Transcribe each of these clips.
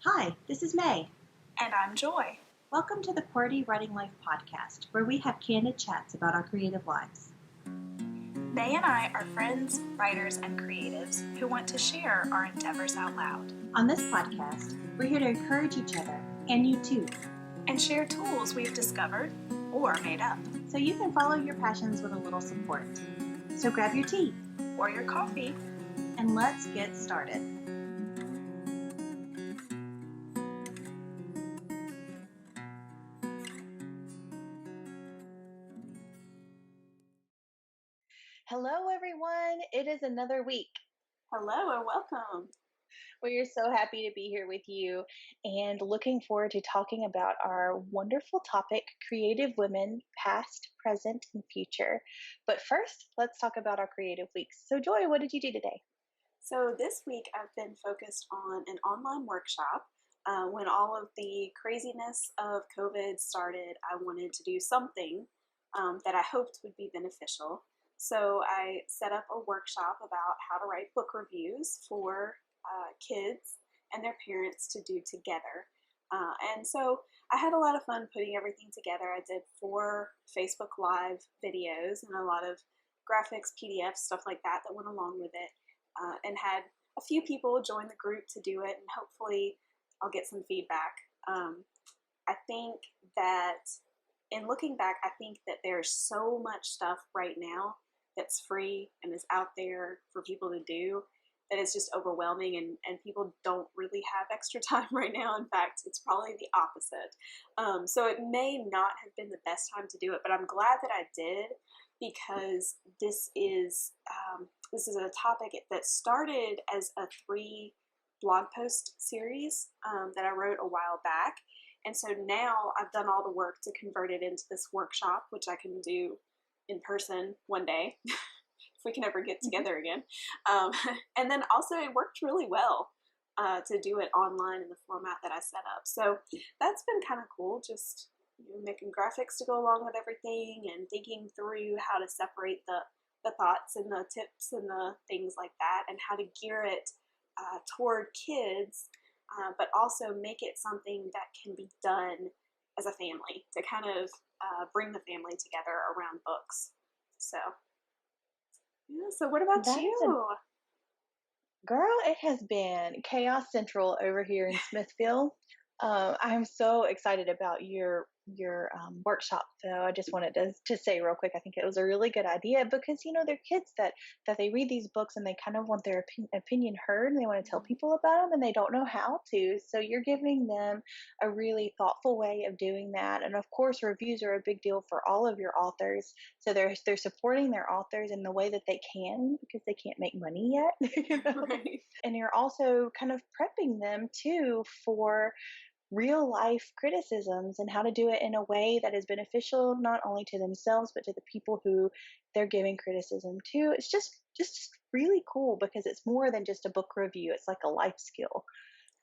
Hi, this is May. And I'm Joy. Welcome to the QWERTY Writing Life podcast, where we have candid chats about our creative lives. May and I are friends, writers, and creatives who want to share our endeavors out loud. On this podcast, we're here to encourage each other, and you too, and share tools we've discovered or made up. So you can follow your passions with a little support. So grab your tea or your coffee, and let's get started. Hello, everyone. It is another week. Hello and welcome. We are so happy to be here with you and looking forward to talking about our wonderful topic, creative women, past, present, and future. But first, let's talk about our creative weeks. So Joy, what did you do today? So this week I've been focused on an online workshop. When all of the craziness of COVID started, I wanted to do something that I hoped would be beneficial. So I set up a workshop about how to write book reviews for kids and their parents to do together. And so I had a lot of fun putting everything together. I did 4 Facebook Live videos and a lot of graphics, PDFs, stuff like that went along with it, and had a few people join the group to do it, and hopefully I'll get some feedback. I think that in looking back, I think that there's so much stuff right now that's free and is out there for people to do that is just overwhelming, and people don't really have extra time right now. In fact, it's probably the opposite. So it may not have been the best time to do it, but I'm glad that I did, because this is a topic that started as a 3 blog post series that I wrote a while back. And so now I've done all the work to convert it into this workshop, which I can do in person one day if we can ever get together again. And then also it worked really well to do it online in the format that I set up. So that's been kind of cool, just making graphics to go along with everything and thinking through how to separate the thoughts and the tips and the things like that, and how to gear it toward kids, but also make it something that can be done as a family, to kind of bring the family together around books. So, yeah. So what about you? Girl, it has been chaos central over here in Smithville. I'm so excited about your workshop. So I just wanted to say real quick, I think it was a really good idea, because they're kids that they read these books and they kind of want their opinion heard, and they want to tell people about them and they don't know how to. So you're giving them a really thoughtful way of doing that. And of course, reviews are a big deal for all of your authors. So they're supporting their authors in the way that they can, because they can't make money yet. Right. And you're also kind of prepping them too for real life criticisms and how to do it in a way that is beneficial not only to themselves but to the people who they're giving criticism to. It's just really cool, because it's more than just a book review. It's like a life skill.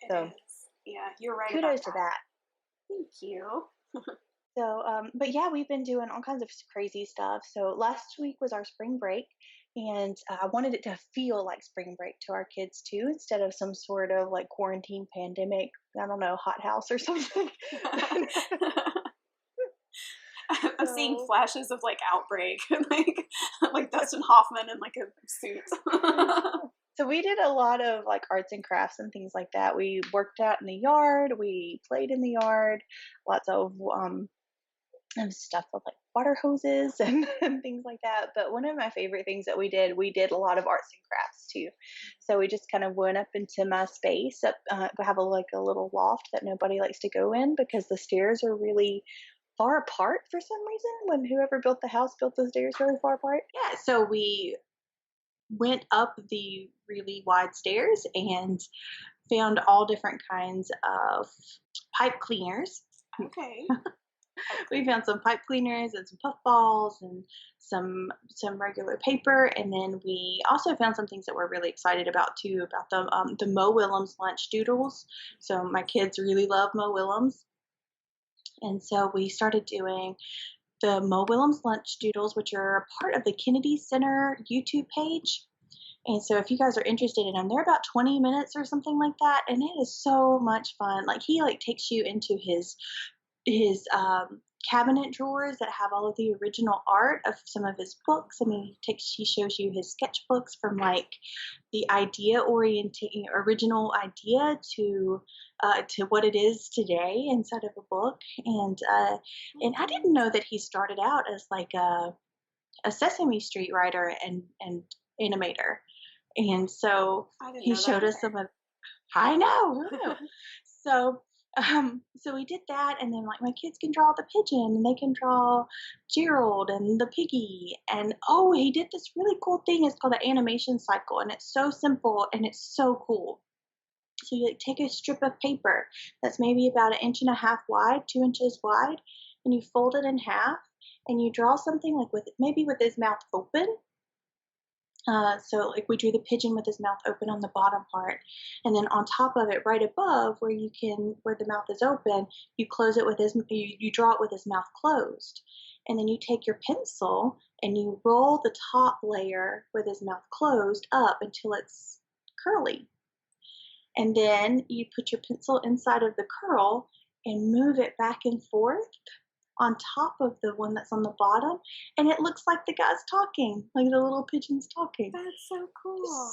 It is. Yeah, you're right. Kudos to that. Thank you. So, but yeah, we've been doing all kinds of crazy stuff. So last week was our spring break, and I wanted it to feel like spring break to our kids too, instead of some sort of like quarantine pandemic, I don't know, hothouse or something. I'm seeing flashes of like outbreak, like Dustin Hoffman in like a suit. So we did a lot of like arts and crafts and things like that. We worked out in the yard, we played in the yard, lots of stuff with like water hoses and things like that. But one of my favorite things that we did a lot of arts and crafts too. So we just kind of went up into my space. We have a little loft that nobody likes to go in, because the stairs are really far apart for some reason. When whoever built the house built the stairs really far apart. Yeah, so we went up the really wide stairs and found all different kinds of pipe cleaners. Okay. We found some pipe cleaners and some puff balls and some regular paper, and then we also found some things that we're really excited about too, about the Mo Willems lunch doodles. So my kids really love Mo Willems, and so we started doing the Mo Willems lunch doodles, which are a part of the Kennedy Center YouTube page. And so if you guys are interested in them, they're about 20 minutes or something like that, and it is so much fun. Like he like takes you into his cabinet drawers that have all of the original art of some of his books. I mean, he shows you his sketchbooks from like the original idea to what it is today inside of a book. And I didn't know that he started out as like a Sesame Street writer and animator. And so he showed us some of. I know. So so we did that, and then like my kids can draw the pigeon, and they can draw Gerald and the piggy, and oh, he did this really cool thing. It's called an animation cycle, and it's so simple and it's so cool. So you like, take a strip of paper that's maybe about 1.5 inches wide, 2 inches wide, and you fold it in half, and you draw something like with his mouth open. So like we drew the pigeon with his mouth open on the bottom part, and then on top of it, right above where the mouth is open, you close it with you draw it with his mouth closed, and then you take your pencil and you roll the top layer with his mouth closed up until it's curly, and then you put your pencil inside of the curl and move it back and forth on top of the one that's on the bottom, and it looks like the guy's talking, like the little pigeon's talking. That's so cool.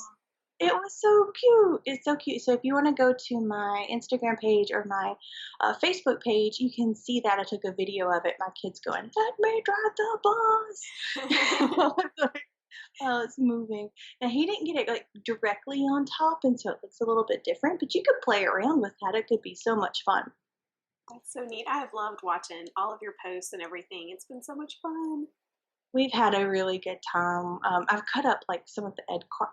It was so cute. It's so cute. So if you want to go to my Instagram page or my Facebook page, you can see that I took a video of it. My kids going, "Let me drive the bus." While it's moving. Now he didn't get it like directly on top, and so it looks a little bit different. But you could play around with that. It could be so much fun. That's so neat. I have loved watching all of your posts and everything. It's been so much fun. We've had a really good time. I've cut up like some of the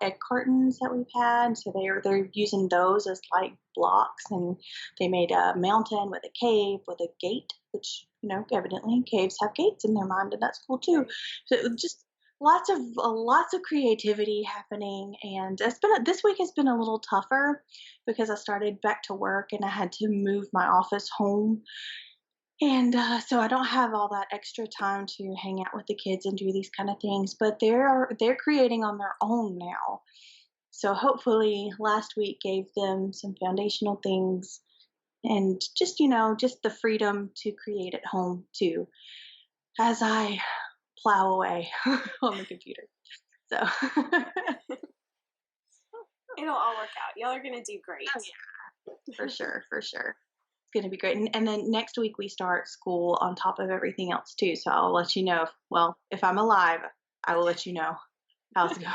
egg cartons that we've had, so they're using those as like blocks, and they made a mountain with a cave with a gate, which evidently caves have gates in their mind, and that's cool too. So just lots of creativity happening, and this week has been a little tougher because I started back to work and I had to move my office home. And so I don't have all that extra time to hang out with the kids and do these kind of things, but they're creating on their own now. So hopefully last week gave them some foundational things, and just the freedom to create at home too, as I plow away on the computer. So it'll all work out. Y'all are gonna do great. Oh, yeah. For sure. It's going to be great. And then next week we start school on top of everything else too. So I'll let you know. If I'm alive, I will let you know how it's going.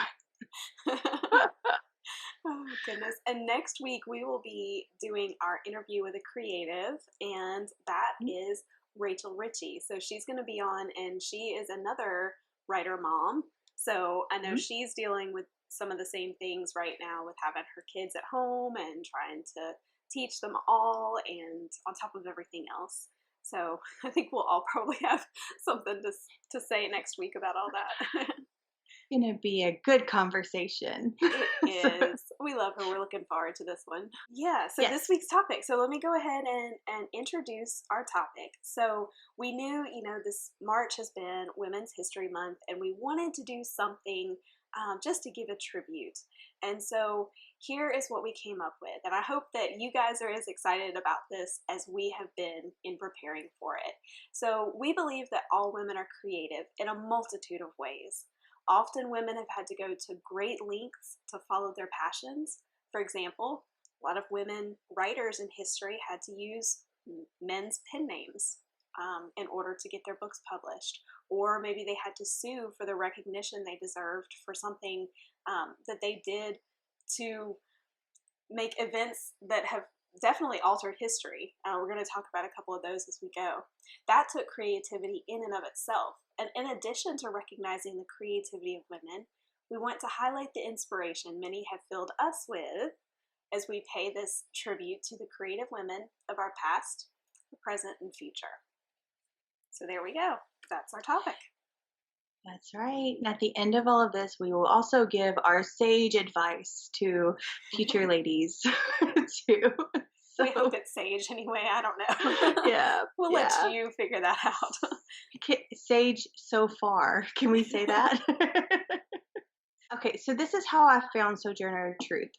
Oh, goodness. And next week we will be doing our interview with a creative, and that is Rachel Ritchie. So she's going to be on, and she is another writer mom. So I know she's dealing with some of the same things right now with having her kids at home and trying to teach them all, and on top of everything else. So I think we'll all probably have something to say next week about all that. It's going to be a good conversation. It is. We love her. We're looking forward to this one. Yeah, so this week's topic. So let me go ahead and introduce our topic. So we knew, this March has been Women's History Month, and we wanted to do something just to give a tribute. And so here is what we came up with. And I hope that you guys are as excited about this as we have been in preparing for it. So we believe that all women are creative in a multitude of ways. Often women have had to go to great lengths to follow their passions. For example, a lot of women writers in history had to use men's pen names in order to get their books published. Or maybe they had to sue for the recognition they deserved for something that they did to make events that have definitely altered history. We're going to talk about a couple of those as we go. That took creativity in and of itself. And in addition to recognizing the creativity of women, we want to highlight the inspiration many have filled us with as we pay this tribute to the creative women of our past, the present, and future. So there we go. That's our topic. That's right. And at the end of all of this, we will also give our sage advice to future ladies too. We hope it's sage anyway. I don't know. Yeah. We'll let you figure that out. Sage so far. Can we say that? Okay, so this is how I found Sojourner Truth.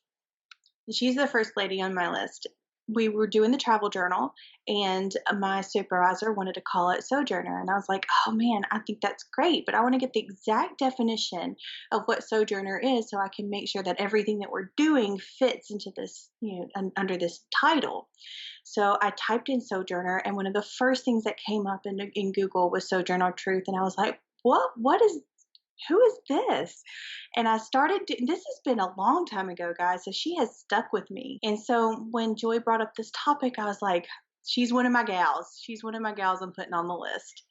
She's the first lady on my list. We were doing the travel journal, and my supervisor wanted to call it Sojourner. And I was like, oh man, I think that's great, but I want to get the exact definition of what Sojourner is so I can make sure that everything that we're doing fits into this, under this title. So I typed in Sojourner, and one of the first things that came up in Google was Sojourner Truth. And I was like, who is this? And this has been a long time ago, guys. So she has stuck with me. And so when Joy brought up this topic, I was like, she's one of my gals. She's one of my gals I'm putting on the list.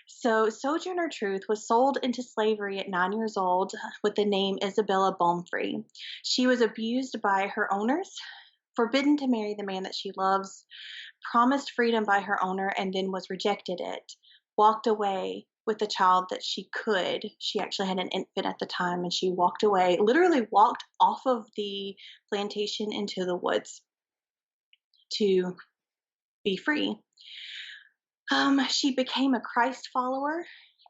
So Sojourner Truth was sold into slavery at 9 years old with the name Isabella Bonfree. She was abused by her owners, forbidden to marry the man that she loves, promised freedom by her owner, and then was rejected it, walked away with the child that she could. She actually had an infant at the time, and she walked away, literally walked off of the plantation into the woods to be free. She became a Christ follower,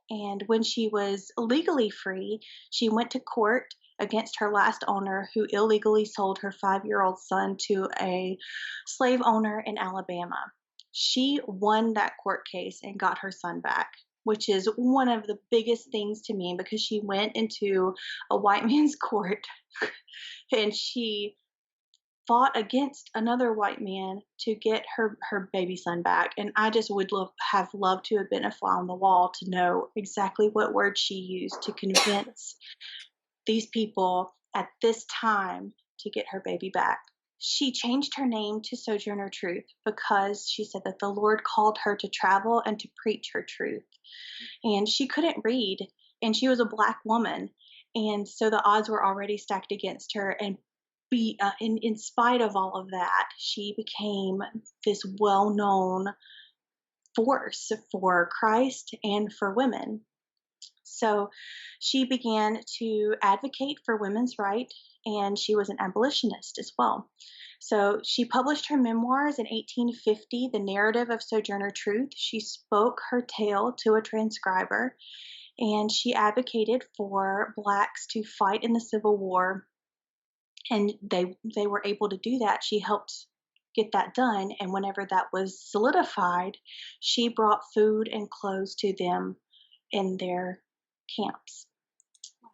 and when she was legally free, she went to court against her last owner, who illegally sold her 5-year-old son to a slave owner in Alabama. She won that court case and got her son back, which is one of the biggest things to me, because she went into a white man's court and she fought against another white man to get her baby son back. And I just would have loved to have been a fly on the wall to know exactly what words she used to convince these people at this time to get her baby back. She changed her name to Sojourner Truth because she said that the Lord called her to travel and to preach her truth. And she couldn't read, and she was a Black woman. And so the odds were already stacked against her. And in spite of all of that, she became this well-known force for Christ and for women. So she began to advocate for women's rights, and she was an abolitionist as well. So she published her memoirs in 1850, The Narrative of Sojourner Truth. She spoke her tale to a transcriber, and she advocated for Blacks to fight in the Civil War, and they were able to do that. She helped get that done, and whenever that was solidified, she brought food and clothes to them in their camps.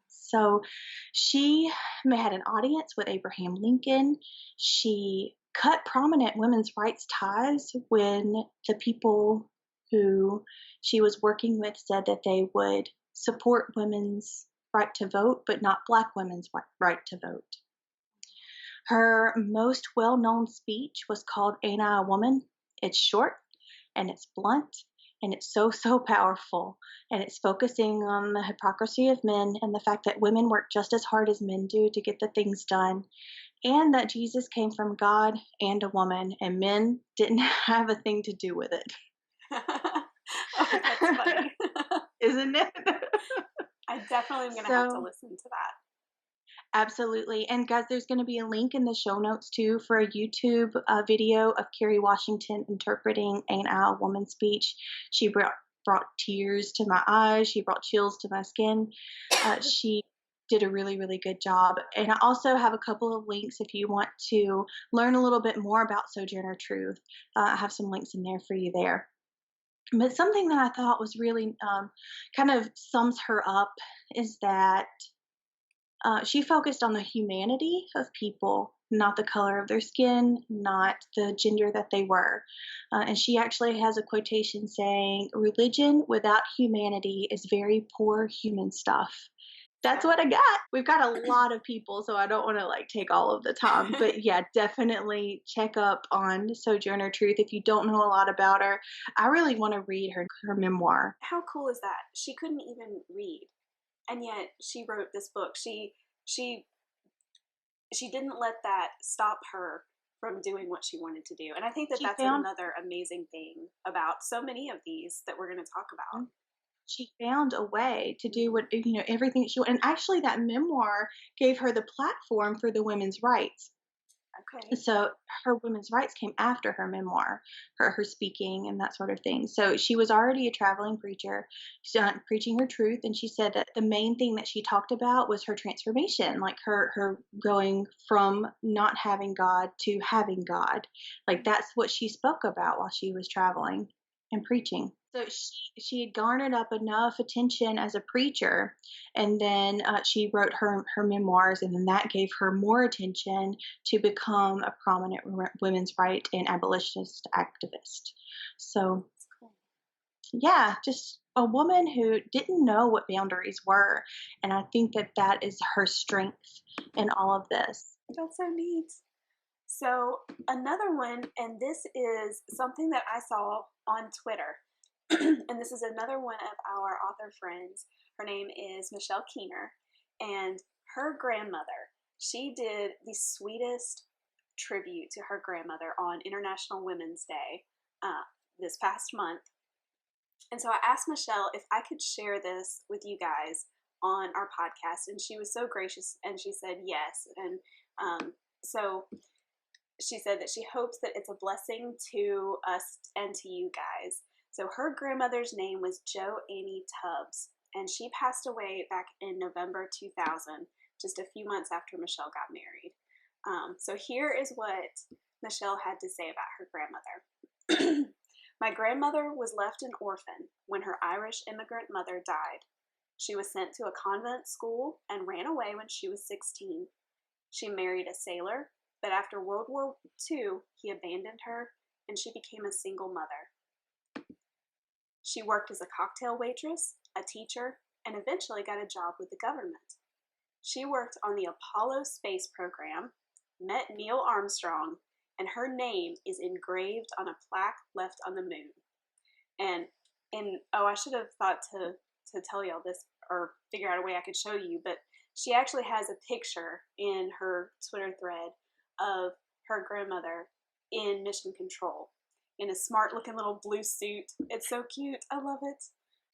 So she had an audience with Abraham Lincoln. She cut prominent women's rights ties when the people who she was working with said that they would support women's right to vote, but not Black women's right to vote. Her most well-known speech was called Ain't I a Woman? It's short and it's blunt, and it's so powerful, and it's focusing on the hypocrisy of men and the fact that women work just as hard as men do to get the things done, and that Jesus came from God and a woman, and men didn't have a thing to do with it. Oh, that's funny. Isn't it? I definitely am going to have to listen to that. Absolutely. And guys, there's going to be a link in the show notes too for a YouTube video of Kerry Washington interpreting Ain't I a Woman speech. She brought tears to my eyes. She brought chills to my skin. She did a really, really good job. And I also have a couple of links if you want to learn a little bit more about Sojourner Truth. I have some links in there for you there. But something that I thought was really kind of sums her up is that she focused on the humanity of people, not the color of their skin, not the gender that they were. And she actually has a quotation saying, "Religion without humanity is very poor human stuff." That's what I got. We've got a lot of people, so I don't want to take all of the time. But yeah, definitely check up on Sojourner Truth if you don't know a lot about her. I really want to read her memoir. How cool is that? She couldn't even read, and yet she wrote this book. She didn't let that stop her from doing what she wanted to do. And I think that's another amazing thing about so many of these that we're going to talk about. She found a way to do what, everything she wanted. And actually that memoir gave her the platform for the women's rights. Okay. So her women's rights came after her memoir, her speaking and that sort of thing. So she was already a traveling preacher, preaching her truth, and she said that the main thing that she talked about was her transformation, like her going from not having God to having God. Like that's what she spoke about while she was traveling and preaching. So she had garnered up enough attention as a preacher, and then she wrote her memoirs, and then that gave her more attention to become a prominent women's right and abolitionist activist. So, That's cool. yeah, just a woman who didn't know what boundaries were. And I think that that is her strength in all of this. That's so neat. So another one, and this is something that I saw on Twitter, and this is another one of our author friends. Her name is Michelle Keener, and her grandmother, she did the sweetest tribute to her grandmother on International Women's Day this past month. And so I asked Michelle if I could share this with you guys on our podcast, and she was so gracious, and she said yes. And so she said that she hopes that it's a blessing to us and to you guys. So her grandmother's name was Jo Annie Tubbs, and she passed away back in November 2000, just a few months after Michelle got married. So here is what Michelle had to say about her grandmother. My grandmother was left an orphan when her Irish immigrant mother died. She was sent to a convent school and ran away when she was 16. She married a sailor, but after World War II, he abandoned her, and she became a single mother. She worked as a cocktail waitress, a teacher, and eventually got a job with the government. She worked on the Apollo space program, met Neil Armstrong, and her name is engraved on a plaque left on the moon. And I should have thought to tell y'all this or figure out a way I could show you, but she actually has a picture in her Twitter thread of her grandmother in mission control in a smart looking little blue suit. It's so cute. I love it.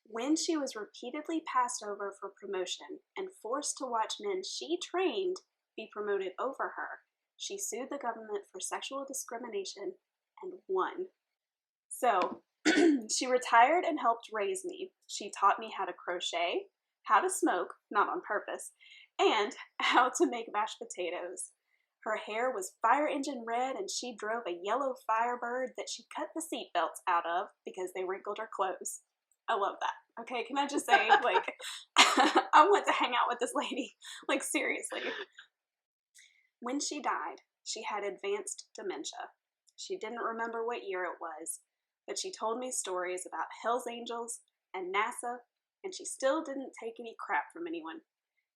When she was repeatedly passed over for promotion and forced to watch men she trained be promoted over her, she sued the government for sexual discrimination and won. So she retired and helped raise me. She taught me how to crochet, how to smoke, not on purpose, and how to make mashed potatoes. Her hair was fire engine red, and she drove a yellow Firebird that she cut the seatbelts out of because they wrinkled her clothes. I love that. Okay, can I just say, like, I want to hang out with this lady. Like, seriously. When she died, she had advanced dementia. She didn't remember what year it was, but she told me stories about Hell's Angels and NASA, and she still didn't take any crap from anyone.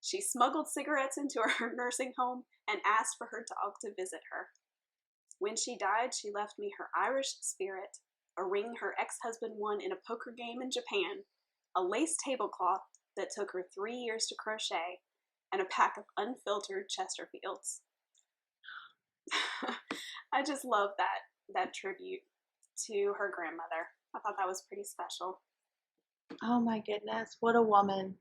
She smuggled cigarettes into her nursing home and asked for her dog to visit her. When she died, she left me her Irish spirit, a ring her ex-husband won in a poker game in Japan, a lace tablecloth that took her 3 years to crochet, and a pack of unfiltered Chesterfields. I just love that tribute to her grandmother. I thought that was pretty special. Oh my goodness, what a woman.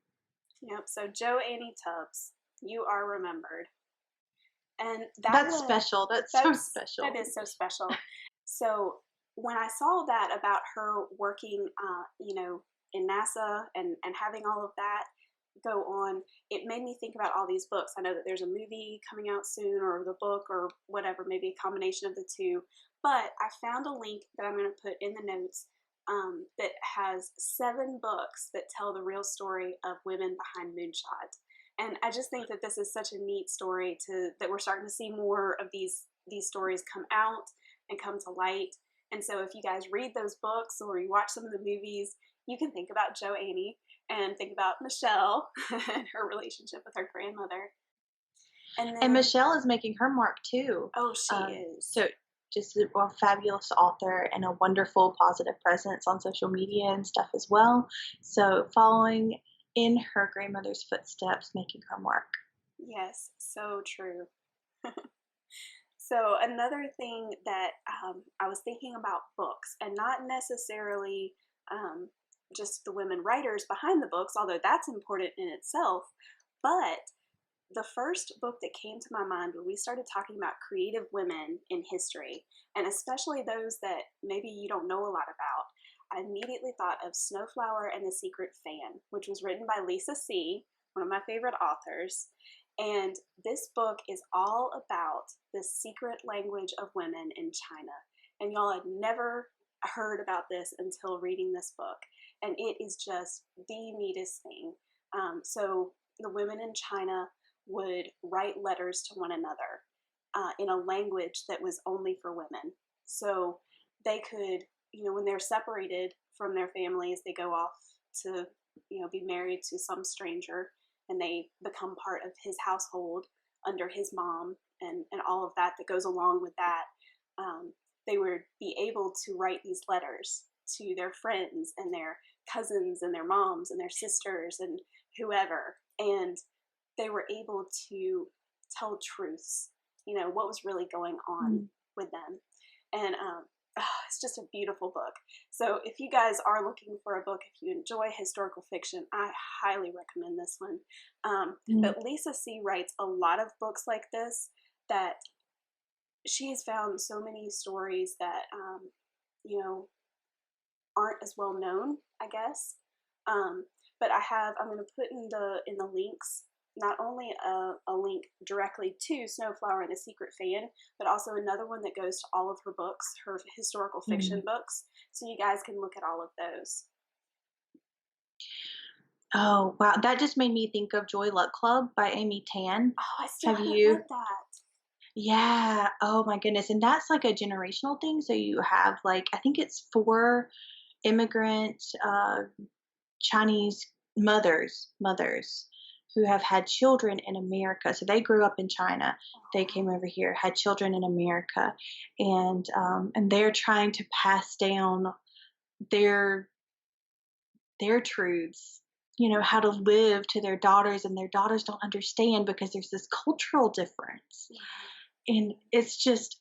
Yep, so Jo Annie Tubbs, you are remembered. And That's special. That's so special. That is so special. So when I saw that about her working, in NASA and having all of that go on, it made me think about all these books. I know that there's a movie coming out soon, or the book, or whatever, maybe a combination of the two. But I found a link that I'm going to put in the notes that has 7 books that tell the real story of women behind moonshot. And I just think that this is such a neat story that we're starting to see more of these stories come out and come to light. And so if you guys read those books or you watch some of the movies, you can think about Jo Annie and think about Michelle and her relationship with her grandmother. And Michelle is making her mark too. Oh, she is. So just a fabulous author and a wonderful positive presence on social media and stuff as well. So following in her grandmother's footsteps, making her mark. Yes, so true. So another thing that I was thinking about books, and not necessarily just the women writers behind the books, although that's important in itself, but the first book that came to my mind when we started talking about creative women in history, and especially those that maybe you don't know a lot about, I immediately thought of Snowflower and the Secret Fan, which was written by Lisa C., one of my favorite authors. And this book is all about the secret language of women in China. And y'all had never heard about this until reading this book. And it is just the neatest thing. So the women in China would write letters to one another in a language that was only for women. So they could, when they're separated from their families, they go off to, be married to some stranger, and they become part of his household under his mom and all of that goes along with that. They would be able to write these letters to their friends and their cousins and their moms and their sisters and whoever. And they were able to tell truths, what was really going on with them. And it's just a beautiful book. So if you guys are looking for a book, if you enjoy historical fiction, I highly recommend this one. But Lisa C. writes a lot of books like this that she has found so many stories that, aren't as well known, I guess. But I'm going to put in the links not only a link directly to Snowflower and the Secret Fan, but also another one that goes to all of her books, her historical fiction books. So you guys can look at all of those. Oh, wow. That just made me think of Joy Luck Club by Amy Tan. Oh, I still haven't read that. Yeah. Oh my goodness. And that's like a generational thing. So you have I think it's 4 immigrant Chinese mothers who have had children in America. So they grew up in China. They came over here, had children in America, and they're trying to pass down their truths, how to live to their daughters, and their daughters don't understand because there's this cultural difference. And it's just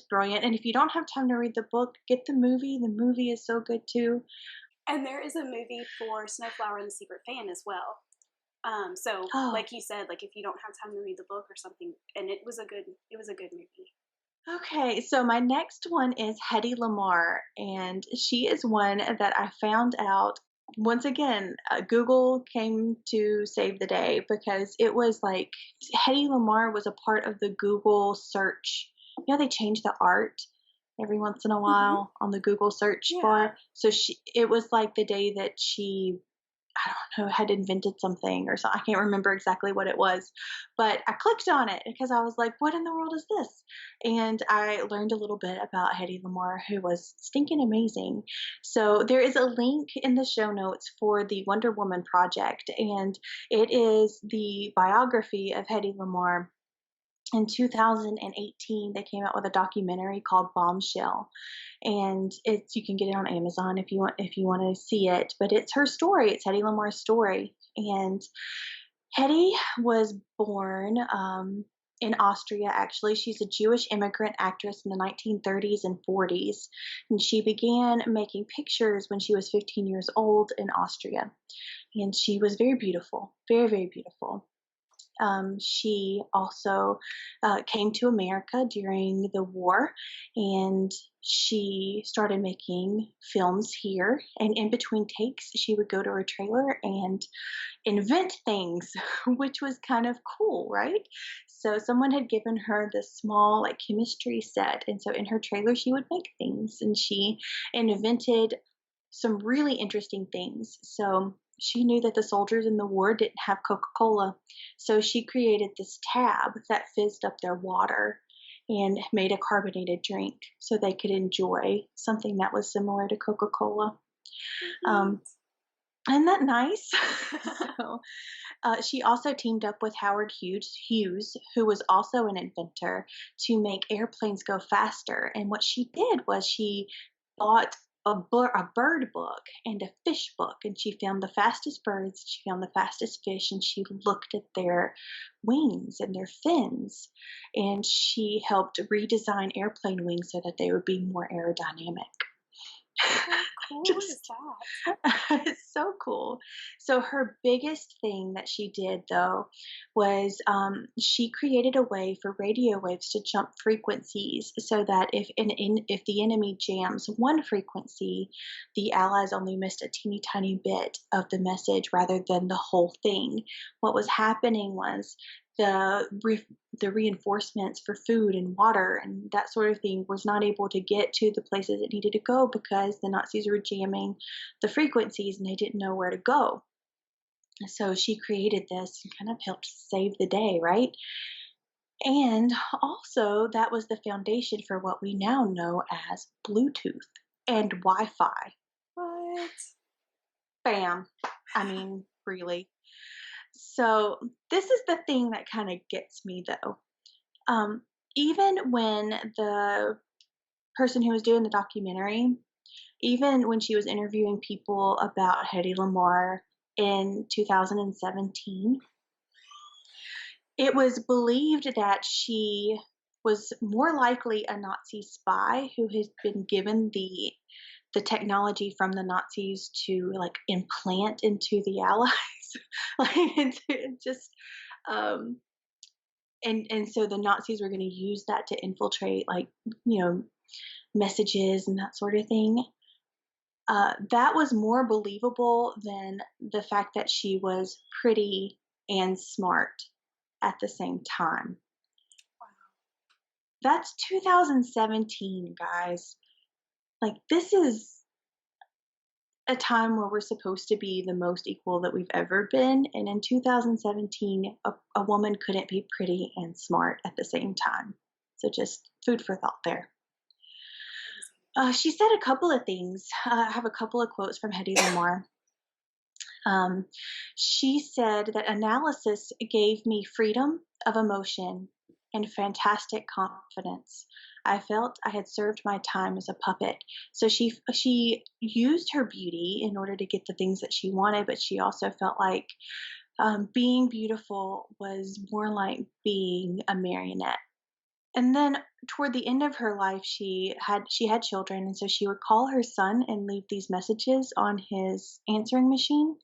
brilliant. And if you don't have time to read the book, get the movie. The movie is so good too. And there is a movie for Snowflower and the Secret Fan as well. So like you said, if you don't have time to read the book or something, and it was a good movie. Okay, so my next one is Hedy Lamarr, and she is one that I found out once again. Google came to save the day because it was Hedy Lamarr was a part of the Google search. They change the art every once in a while on the Google search bar. So it was the day that she, I don't know, had invented something or something. I can't remember exactly what it was, but I clicked on it because I was like, what in the world is this? And I learned a little bit about Hedy Lamarr, who was stinking amazing. So there is a link in the show notes for the Wonder Woman project, and it is the biography of Hedy Lamarr. In 2018, they came out with a documentary called Bombshell, and you can get it on Amazon if you want to see it. But it's her story. It's Hedy Lamarr's story, and Hedy was born in Austria. Actually, she's a Jewish immigrant actress in the 1930s and 40s, and she began making pictures when she was 15 years old in Austria, and she was very beautiful, very, very beautiful. She also came to America during the war, and she started making films here. And in between takes, she would go to her trailer and invent things, which was kind of cool, right? So someone had given her this small chemistry set, and so in her trailer, she would make things, and she invented some really interesting things. So she knew that the soldiers in the war didn't have Coca-Cola. So she created this tab that fizzed up their water and made a carbonated drink so they could enjoy something that was similar to Coca-Cola. Isn't that nice? So, she also teamed up with Howard Hughes, who was also an inventor, to make airplanes go faster. And what she did was she bought a bird book and a fish book, and she found the fastest birds, she found the fastest fish, and she looked at their wings and their fins, and she helped redesign airplane wings so that they would be more aerodynamic. cool is Just that? it's so cool. So her biggest thing that she did though was she created a way for radio waves to jump frequencies so that if the enemy jams one frequency, the allies only missed a teeny tiny bit of the message rather than the whole thing. What was happening was the reinforcements for food and water and that sort of thing was not able to get to the places it needed to go because the Nazis were jamming the frequencies and they didn't know where to go. So she created this and kind of helped save the day, right? And also, that was the foundation for what we now know as Bluetooth and Wi Fi. What? Bam. I mean, really. So, this is the thing that kind of gets me though. Even when the person who was doing the documentary, even when she was interviewing people about Hedy Lamarr in 2017, it was believed that she was more likely a Nazi spy who had been given the technology from the Nazis to like implant into the Allies, like into just um, and so the Nazis were going to use that to infiltrate like messages and that sort of thing. That was more believable than the fact that she was pretty and smart at the same time. That's 2017, guys. Like, this is a time where we're supposed to be the most equal that we've ever been. And in 2017, a woman couldn't be pretty and smart at the same time. So just food for thought there. She said a couple of things. I have a couple of quotes from Hedy Lamarr. She said that analysis gave me freedom of emotion and fantastic confidence. I felt I had served my time as a puppet. So she used her beauty in order to get the things that she wanted, but she also felt like being beautiful was more like being a marionette. And then toward the end of her life, she had children, and so she would call her son and leave these messages on his answering machine.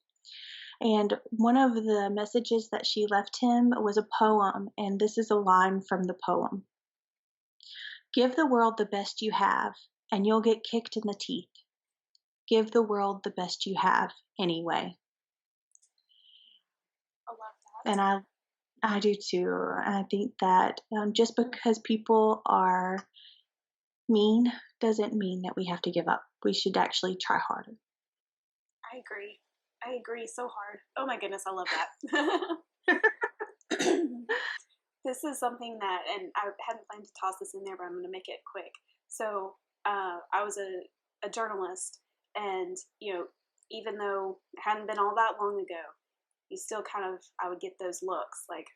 And one of the messages that she left him was a poem, and this is a line from the poem. Give the world the best you have, and you'll get kicked in the teeth. Give the world the best you have anyway. I love that. And I do too. I think that just because people are mean doesn't mean that we have to give up. We should actually try harder. I agree. I agree so hard. Oh my goodness, I love that. This is something that, and I hadn't planned to toss this in there, but I'm going to make it quick. So I was a journalist, and even though it hadn't been all that long ago, you still I would get those looks like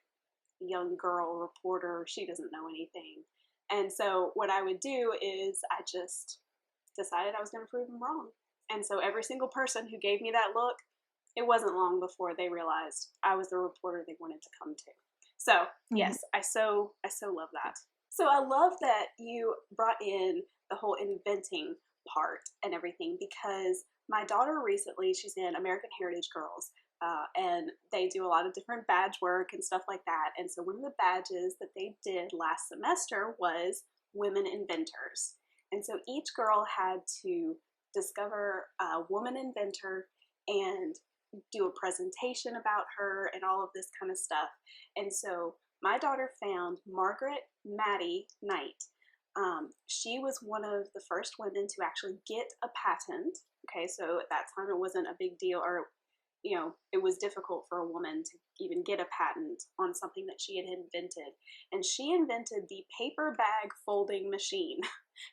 young girl reporter, she doesn't know anything. And so what I would do is I just decided I was going to prove them wrong. And so every single person who gave me that look, it wasn't long before they realized I was the reporter they wanted to come to. So yes, I so love that. So I love that you brought in the whole inventing part and everything, because my daughter recently, she's in American Heritage Girls, and they do a lot of different badge work and stuff like that. And so one of the badges that they did last semester was Women Inventors. And so each girl had to discover a woman inventor and do a presentation about her and all of this kind of stuff. And so my daughter found Margaret Maddie Knight. She was one of the first women to actually get a patent. Okay, so at that time it wasn't a big deal, or it was difficult for a woman to even get a patent on something that she had invented. And she invented the paper bag folding machine.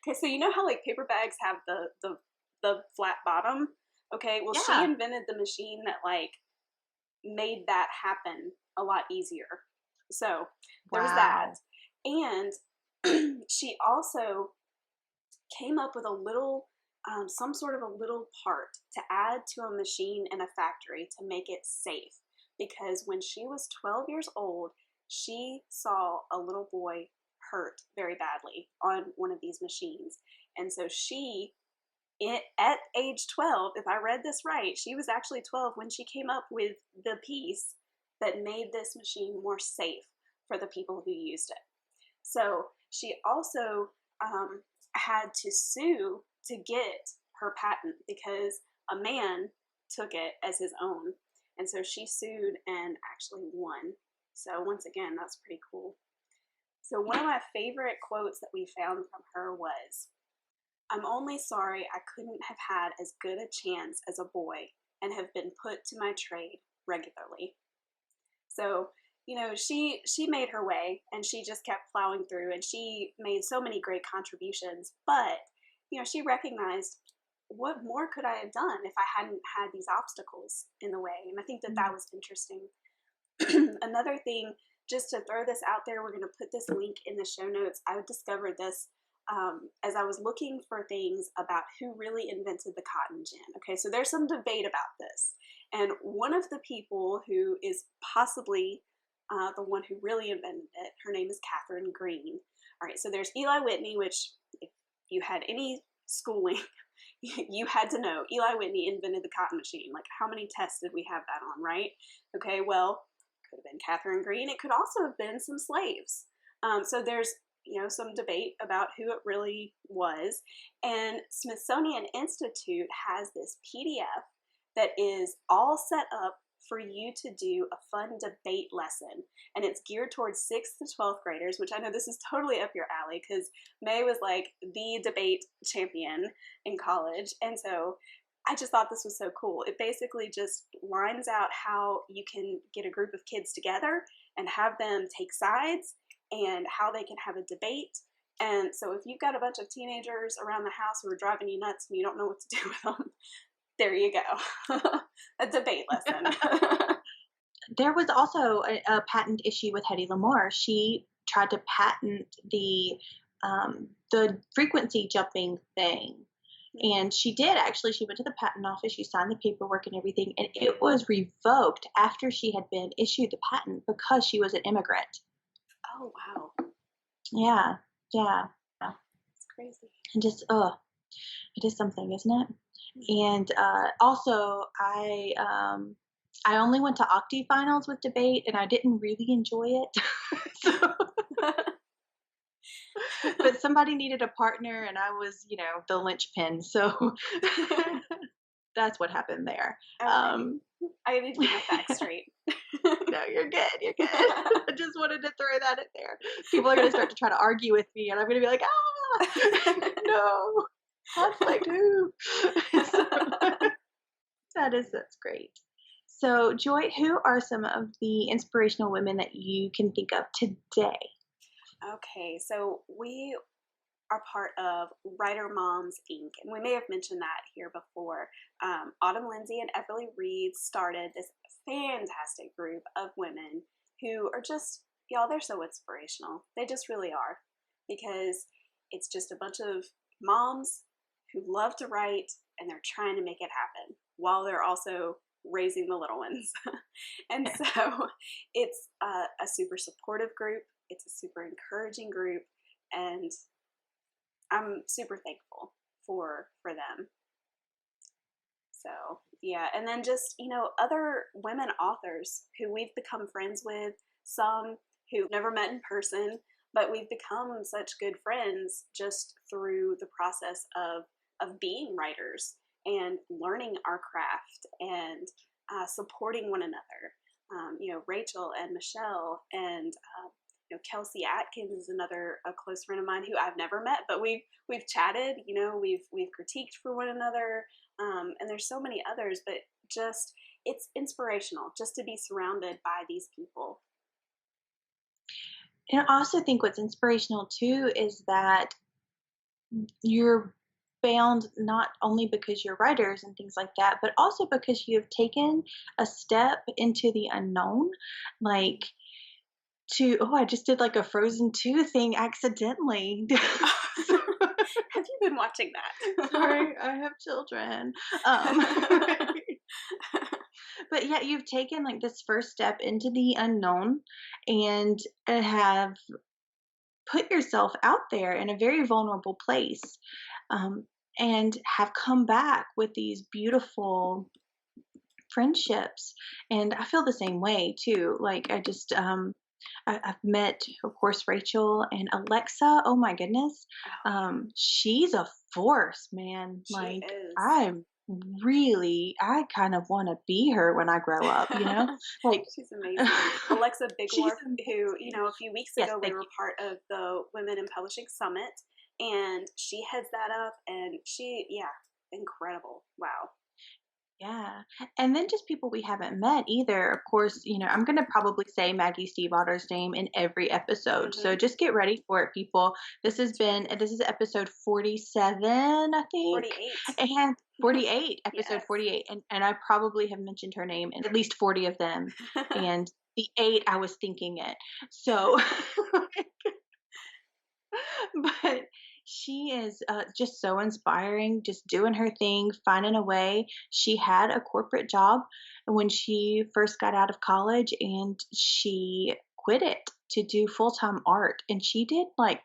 Okay, so you know how like paper bags have the flat bottom? Okay, well, she invented the machine that like made that happen a lot easier. So there's that. And she also came up with a little some sort of a little part to add to a machine in a factory to make it safe. Because when she was 12 years old, she saw a little boy hurt very badly on one of these machines. And so she at age 12, if I read this right, she was actually 12 when she came up with the piece that made this machine more safe for the people who used it. So she also had to sue to get her patent because a man took it as his own. And so she sued and actually won. So once again, that's pretty cool. So one of my favorite quotes that we found from her was, "I'm only sorry I couldn't have had as good a chance as a boy and have been put to my trade regularly." So, she made her way and she just kept plowing through and she made so many great contributions, but she recognized, what more could I have done if I hadn't had these obstacles in the way? And I think that that was interesting. Another thing, just to throw this out there, we're going to put this link in the show notes. I discovered this as I was looking for things about who really invented the cotton gin. Okay, so there's some debate about this. And one of the people who is possibly the one who really invented it, her name is Catherine Green. All right, so there's Eli Whitney, which if you had any schooling, you had to know Eli Whitney invented the cotton machine. Like, how many tests did we have that on, right? Okay, well, could have been Catherine Green. It could also have been some slaves. So there's some debate about who it really was. And Smithsonian Institute has this PDF that is all set up for you to do a fun debate lesson. And it's geared towards 6th to 12th graders, which I know this is totally up your alley because May was like the debate champion in college. And so I just thought this was so cool. It basically just lines out how you can get a group of kids together and have them take sides and how they can have a debate. And so if you've got a bunch of teenagers around the house who are driving you nuts and you don't know what to do with them, there you go. A debate lesson. There was also a patent issue with Hedy Lamarr. She tried to patent the frequency jumping thing. And she did, actually. She went to the patent office, she signed the paperwork and everything, and it was revoked after she had been issued the patent because she was an immigrant. Oh, wow. Yeah. It's crazy. And just, it is something, isn't it? And also, I only went to Octi finals with debate, and I didn't really enjoy it. But somebody needed a partner, and I was, the linchpin. So that's what happened there. I need to get my facts straight. No, you're good. You're good. I just wanted to throw that in there. People are going to start to try to argue with me, and I'm going to be like, no. Conflict, who? That's great. So, Joy, who are some of the inspirational women that you can think of today? Okay, so we are part of Writer Moms Inc., and we may have mentioned that here before. Autumn Lindsay and Everly Reed started this fantastic group of women who are just, y'all, they're so inspirational. They just really are, because it's just a bunch of moms who love to write and they're trying to make it happen while they're also raising the little ones. And so it's a super supportive group. It's a super encouraging group, and I'm super thankful for them. So yeah, and then just other women authors who we've become friends with, some who never met in person, but we've become such good friends just through the process of being writers and learning our craft and supporting one another. Rachel and Michelle and Kelsey Atkins is another close friend of mine who I've never met, but we've chatted. We've critiqued for one another, and there's so many others. But just it's inspirational just to be surrounded by these people. And I also think what's inspirational too is that you're bound not only because you're writers and things like that, but also because you have taken a step into the unknown, like I just did like a Frozen 2 thing accidentally. Have you been watching that? Sorry, I have children. But yeah, you've taken like this first step into the unknown and have put yourself out there in a very vulnerable place. and have come back with these beautiful friendships. And I feel the same way too. Like I've met, of course, Rachel and Alexa. Oh my goodness, Oh yeah, she's a force, man. she Like is. I'm I kind of want to be her when I grow up. Like She's amazing. Alexa she's Bigwarf, who, amazing. a few weeks Yes, ago we thank were you. part of the Women in Publishing Summit, and she heads that up, and yeah, incredible. Wow. Yeah. And then just people we haven't met either. Of course, I'm going to probably say Maggie Stiefvater's name in every episode. So Mm-hmm. just get ready for it, people. That's right. This is episode 47, I think. 48. And 48, episode Yes. 48. And I probably have mentioned her name in at least 40 of them. And the eight, I was thinking it. So but she is just so inspiring, just doing her thing, finding a way. She had a corporate job when she first got out of college, and she quit it to do full time art. And she did like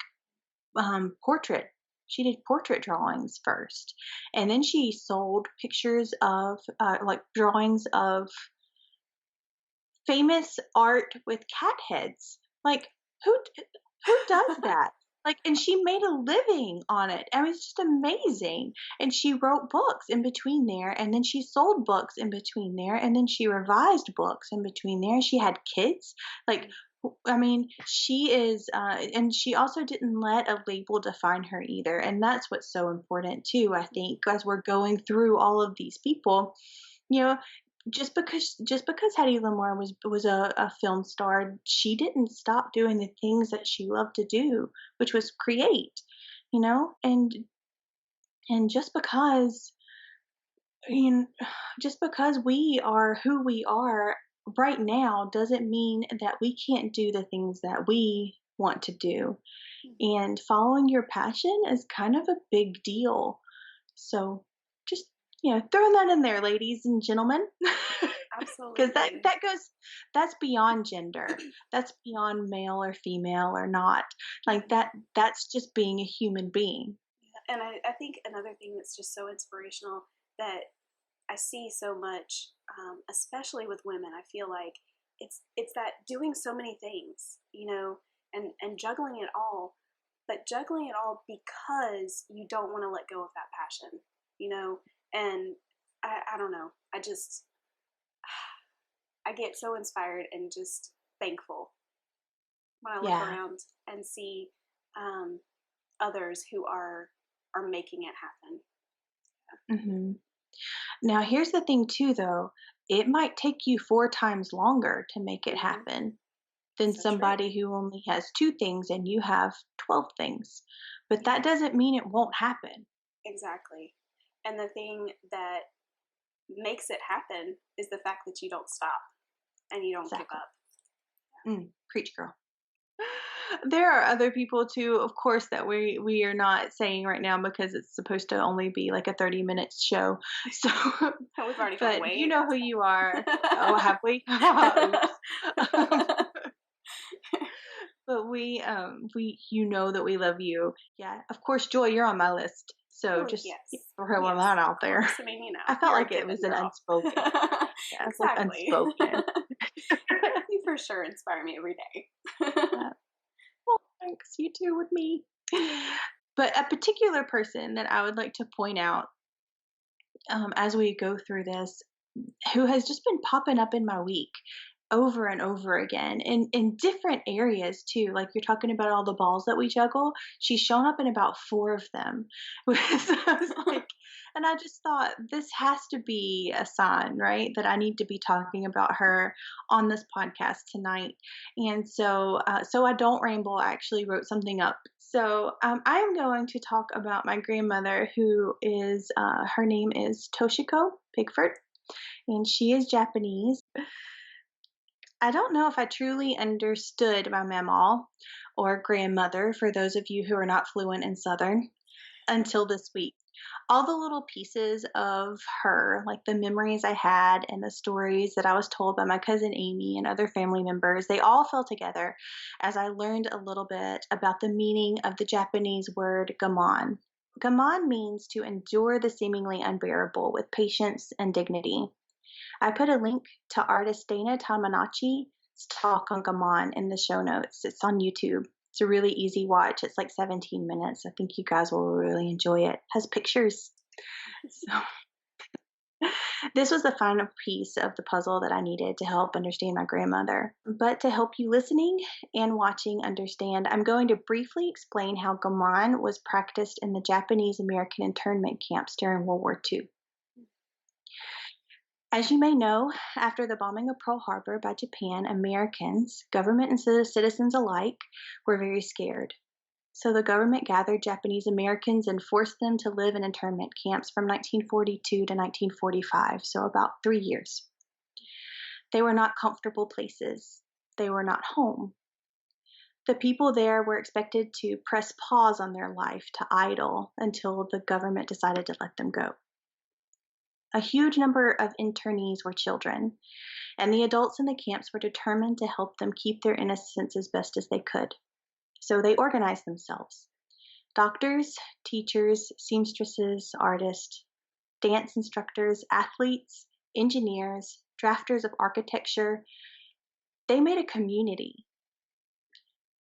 portrait. She did portrait drawings first, and then she sold pictures of like drawings of famous art with cat heads. Like who who does that? Like, and she made a living on it. I mean, it's just amazing. And she wrote books in between there, and then she sold books in between there, and then she revised books in between there. She had kids. Like, I mean, she is, and she also didn't let a label define her either. And that's what's so important too, I think, as we're going through all of these people. You know, just because Hedy Lamarr was a film star, she didn't stop doing the things that she loved to do, which was create, and you know, just because we are who we are right now doesn't mean that we can't do the things that we want to do. And following your passion is kind of a big deal. So just, throwing that in there, ladies and gentlemen. Because Absolutely. that's beyond gender. That's beyond male or female or not. Like that's just being a human being. And I think another thing that's just so inspirational that I see so much, especially with women, I feel like it's that doing so many things, and juggling it all, but juggling it all because you don't want to let go of that passion, and I don't know. I get so inspired and just thankful when I look Yeah. around and see um, others who are making it happen. hmm Now, here's the thing, too, though. It might take you 4 times longer to make it Mm-hmm. happen than So true. somebody who only has 2 things and you have 12 things. But that Yeah, doesn't mean it won't happen. exactly. And the thing that makes it happen is the fact that you don't stop and you don't give Exactly. up. Preach, girl. There are other people too, of course, that we are not saying right now because it's supposed to only be like a 30 minute show. So, We've already gone but you way know past who you are. Oh, that. have we? Oops. Um, but we know that we love you. Yeah, of course, Joy, you're on my list. So Oh, just yes. throwing Yes, that of out there. course. I mean, I felt you're a like it was given an girl. unspoken. Yeah, it's like Exactly. unspoken. You for sure inspire me every day. Yeah. Well, thanks. You too with me. But a particular person that I would like to point out as we go through this, who has just been popping up in my week over and over again in different areas too. Like you're talking about all the balls that we juggle. She's shown up in about 4 of them. So I was like, and I just thought this has to be a sign, right? That I need to be talking about her on this podcast tonight. And so I don't ramble. I actually wrote something up. So I am going to talk about my grandmother, who is her name is Toshiko Pigford, and she is Japanese. I don't know if I truly understood my mamaw or grandmother, for those of you who are not fluent in Southern, until this week. All the little pieces of her, like the memories I had and the stories that I was told by my cousin Amy and other family members, they all fell together as I learned a little bit about the meaning of the Japanese word gamon. Gamon means to endure the seemingly unbearable with patience and dignity. I put a link to artist Dana Tamanacci's talk on Gamon in the show notes. It's on YouTube. It's a really easy watch. It's like 17 minutes. I think you guys will really enjoy it. It has pictures. So this was the final piece of the puzzle that I needed to help understand my grandmother. But to help you listening and watching understand, I'm going to briefly explain how Gamon was practiced in the Japanese American internment camps during World War II. As you may know, after the bombing of Pearl Harbor by Japan, Americans, government and citizens alike, were very scared. So the government gathered Japanese Americans and forced them to live in internment camps from 1942 to 1945, so about 3 years. They were not comfortable places. They were not home. The people there were expected to press pause on their life to idle until the government decided to let them go. A huge number of internees were children, and the adults in the camps were determined to help them keep their innocence as best as they could. So they organized themselves. Doctors, teachers, seamstresses, artists, dance instructors, athletes, engineers, drafters of architecture, they made a community.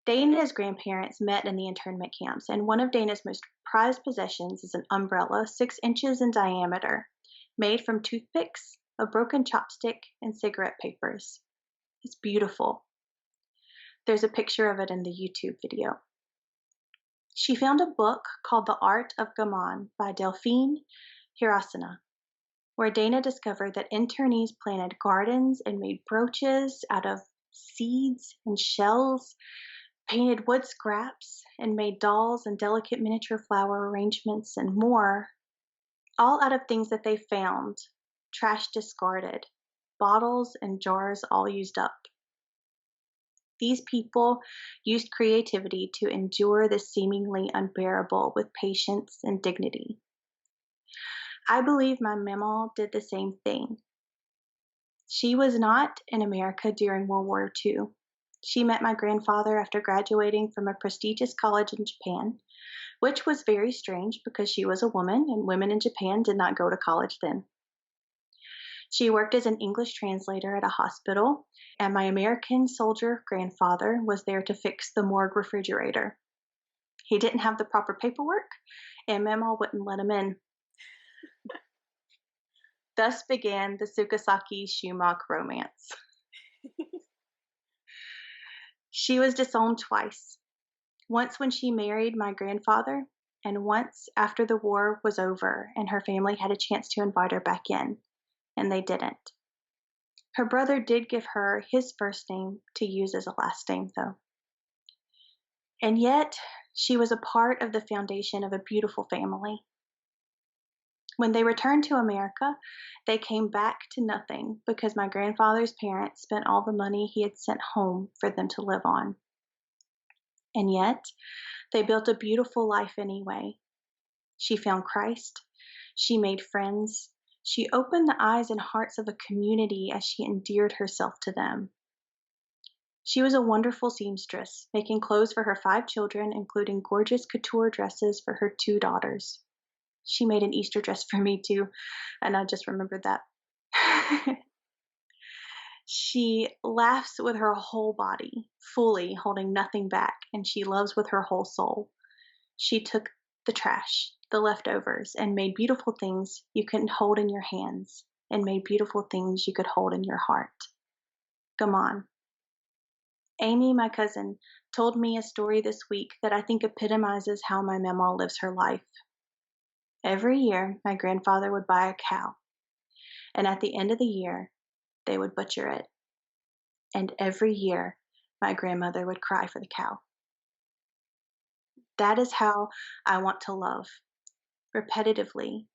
Dana's grandparents met in the internment camps, and one of Dana's most prized possessions is an umbrella 6 inches in diameter, made from toothpicks, a broken chopstick, and cigarette papers. It's beautiful. There's a picture of it in the YouTube video. She found a book called The Art of Gamon by Delphine Hirasana, where Dana discovered that internees planted gardens and made brooches out of seeds and shells, painted wood scraps, and made dolls and delicate miniature flower arrangements and more, all out of things that they found, trash discarded, bottles and jars all used up. These people used creativity to endure the seemingly unbearable with patience and dignity. I believe my mama did the same thing. She was not in America during World War II. She met my grandfather after graduating from a prestigious college in Japan, which was very strange because she was a woman and women in Japan did not go to college then. She worked as an English translator at a hospital, and my American soldier grandfather was there to fix the morgue refrigerator. He didn't have the proper paperwork, and Mama wouldn't let him in. Thus began the Sukasaki Shumak romance. She was disowned twice. Once when she married my grandfather, and once after the war was over and her family had a chance to invite her back in, and they didn't. Her brother did give her his first name to use as a last name, though. And yet, she was a part of the foundation of a beautiful family. When they returned to America, they came back to nothing because my grandfather's parents spent all the money he had sent home for them to live on. And yet, they built a beautiful life anyway. She found Christ. She made friends. She opened the eyes and hearts of a community as she endeared herself to them. She was a wonderful seamstress, making clothes for her 5 children, including gorgeous couture dresses for her 2 daughters. She made an Easter dress for me too, and I just remembered that. She laughs with her whole body, fully holding nothing back, and she loves with her whole soul. She took the trash, the leftovers, and made beautiful things you couldn't hold in your hands, and made beautiful things you could hold in your heart. Gamon. Amy, my cousin, told me a story this week that I think epitomizes how my mama lives her life. Every year, my grandfather would buy a cow, and at the end of the year, they would butcher it. And every year, my grandmother would cry for the cow. That is how I want to love, repetitively,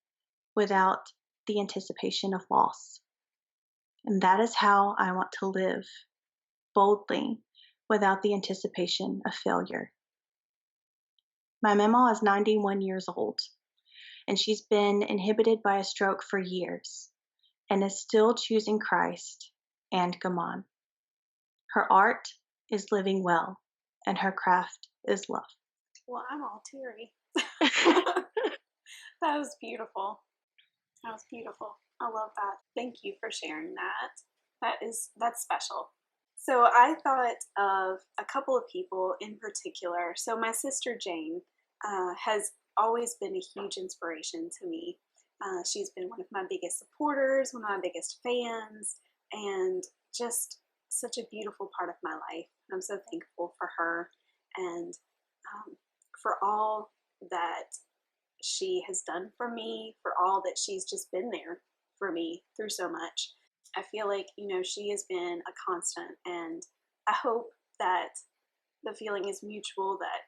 without the anticipation of loss. And that is how I want to live, boldly, without the anticipation of failure. My mama is 91 years old, and she's been inhibited by a stroke for years, and is still choosing Christ and Gamon. Her art is living well, and her craft is love. Well, I'm all teary. That was beautiful. That was beautiful. I love that. Thank you for sharing that. That's special. So I thought of a couple of people in particular. So my sister Jane has always been a huge inspiration to me. She's been one of my biggest supporters, one of my biggest fans, and just such a beautiful part of my life. I'm so thankful for her and for all that she has done for me, for all that she's just been there for me through so much. I feel like, she has been a constant, and I hope that the feeling is mutual that,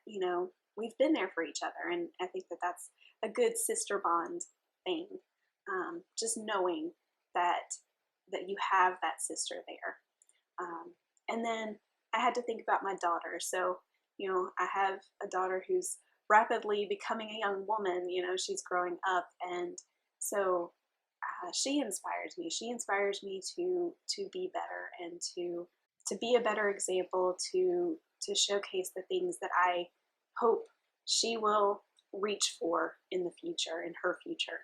we've been there for each other. And I think that that's a good sister bond thing. Just knowing that you have that sister there. And then I had to think about my daughter. So, I have a daughter who's rapidly becoming a young woman. She's growing up, and so she inspires me. She inspires me to be better and to be a better example, to showcase the things that I hope she will reach for in the future, in her future.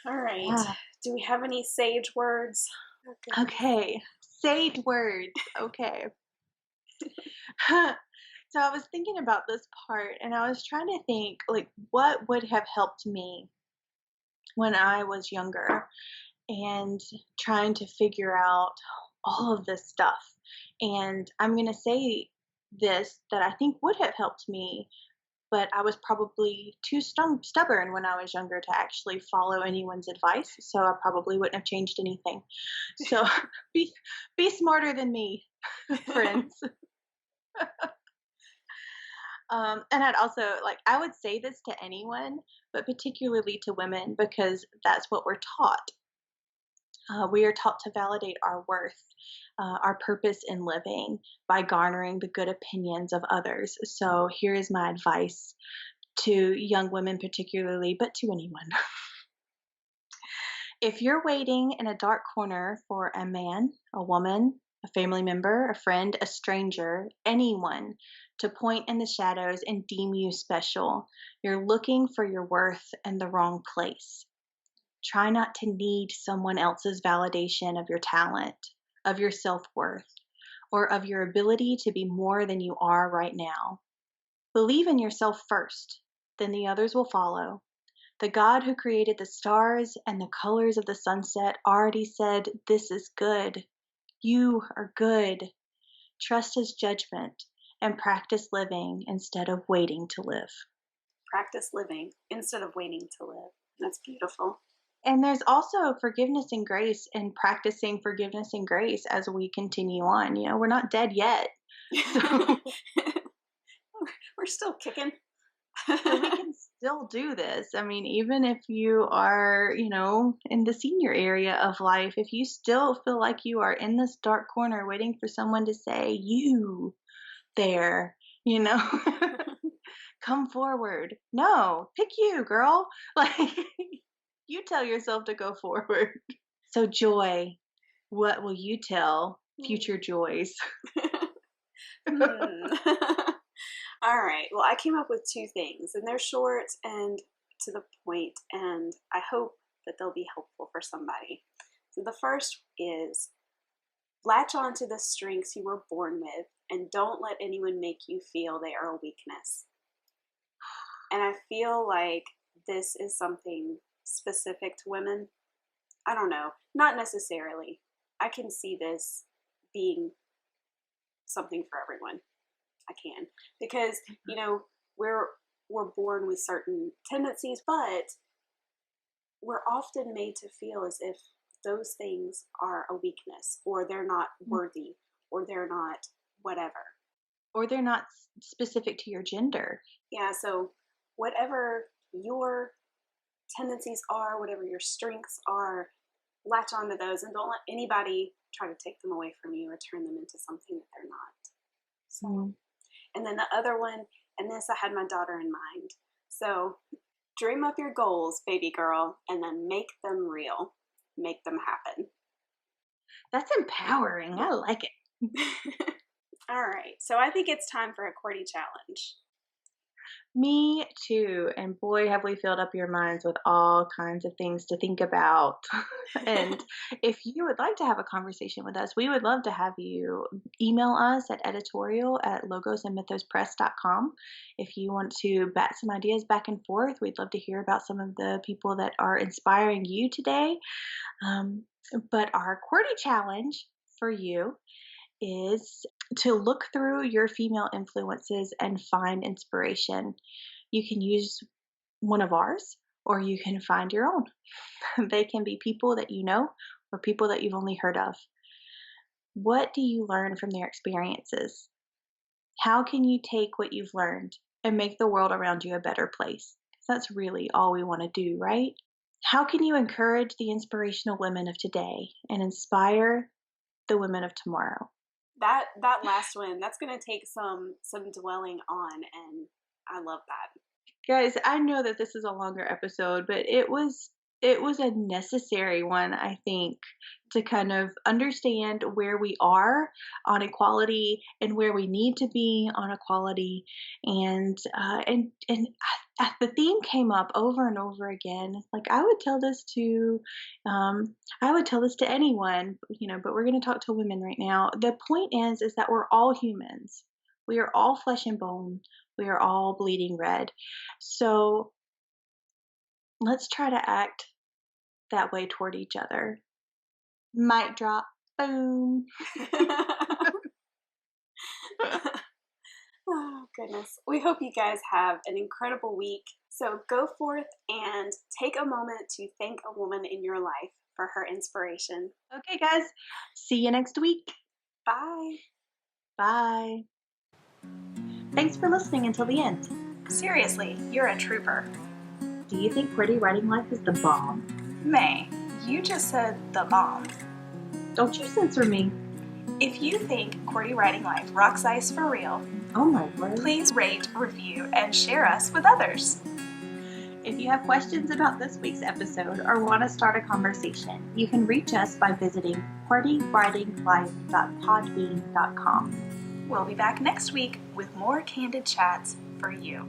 All right. Yeah. Do we have any sage words? Okay. Sage words. Okay. So I was thinking about this part, and I was trying to think, like, what would have helped me when I was younger, and trying to figure out all of this stuff. And I'm going to say this that I think would have helped me, but I was probably too stubborn when I was younger to actually follow anyone's advice, so I probably wouldn't have changed anything. So be smarter than me, friends. And I'd also I would say this to anyone, but particularly to women, because that's what we're taught. We are taught to validate our worth, our purpose in living by garnering the good opinions of others. So here is my advice to young women particularly, but to anyone. If you're waiting in a dark corner for a man, a woman, a family member, a friend, a stranger, anyone to point in the shadows and deem you special, you're looking for your worth in the wrong place. Try not to need someone else's validation of your talent, of your self-worth, or of your ability to be more than you are right now. Believe in yourself first, then the others will follow. The God who created the stars and the colors of the sunset already said, "This is good. You are good." Trust his judgment and practice living instead of waiting to live. Practice living instead of waiting to live. That's beautiful. And there's also forgiveness and grace, and practicing forgiveness and grace as we continue on. We're not dead yet. So we're still kicking. So we can still do this. I mean, even if you are, in the senior area of life, if you still feel like you are in this dark corner waiting for someone to say, "You there," come forward. No, pick you, girl. You tell yourself to go forward. So, Joy, what will you tell future Joys? All right. Well, I came up with two things, and they're short and to the point, and I hope that they'll be helpful for somebody. So the first is latch on to the strengths you were born with, and don't let anyone make you feel they are a weakness. And I feel like this is something specific to women. I don't know, not necessarily. I can see this being something for everyone. I can, because we're born with certain tendencies, but we're often made to feel as if those things are a weakness, or they're not worthy, or they're not whatever, or they're not specific to your gender. Yeah, so whatever your tendencies are, whatever your strengths are, latch onto those, and don't let anybody try to take them away from you or turn them into something that they're not. So. And then the other one, and this I had my daughter in mind. So dream up your goals, baby girl, and then make them real. Make them happen. That's empowering. I like it. All right. So I think it's time for a QWERTY challenge. Me too. And boy, have we filled up your minds with all kinds of things to think about. And if you would like to have a conversation with us, we would love to have you email us at editorial@logosandmythospress.com. If you want to bat some ideas back and forth, we'd love to hear about some of the people that are inspiring you today. Um, but our QWERTY challenge for you is to look through your female influences and find inspiration. You can use one of ours or you can find your own. They can be people that you know or people that you've only heard of. What do you learn from their experiences? How can you take what you've learned and make the world around you a better place? 'Cause that's really all we want to do, right? How can you encourage the inspirational women of today and inspire the women of tomorrow? That last one, that's gonna take some dwelling on, and I love that. Guys, I know that this is a longer episode, but it was a necessary one, I think, to kind of understand where we are on equality and where we need to be on equality, and the theme came up over and over again. Like I would tell this to anyone, but we're going to talk to women right now. The point is that we're all humans. We are all flesh and bone. We are all bleeding red. So let's try to act that way toward each other. Mic drop. Boom. Oh, goodness. We hope you guys have an incredible week. So go forth and take a moment to thank a woman in your life for her inspiration. Okay, guys. See you next week. Bye. Bye. Thanks for listening until the end. Seriously, you're a trooper. Do you think QWERTY Writing Life is the bomb? May, you just said the bomb. Don't you censor me. If you think QWERTY Writing Life rocks ice for real, oh my word, please rate, review, and share us with others. If you have questions about this week's episode or want to start a conversation, you can reach us by visiting QWERTYWritingLife.podbean.com. We'll be back next week with more candid chats for you.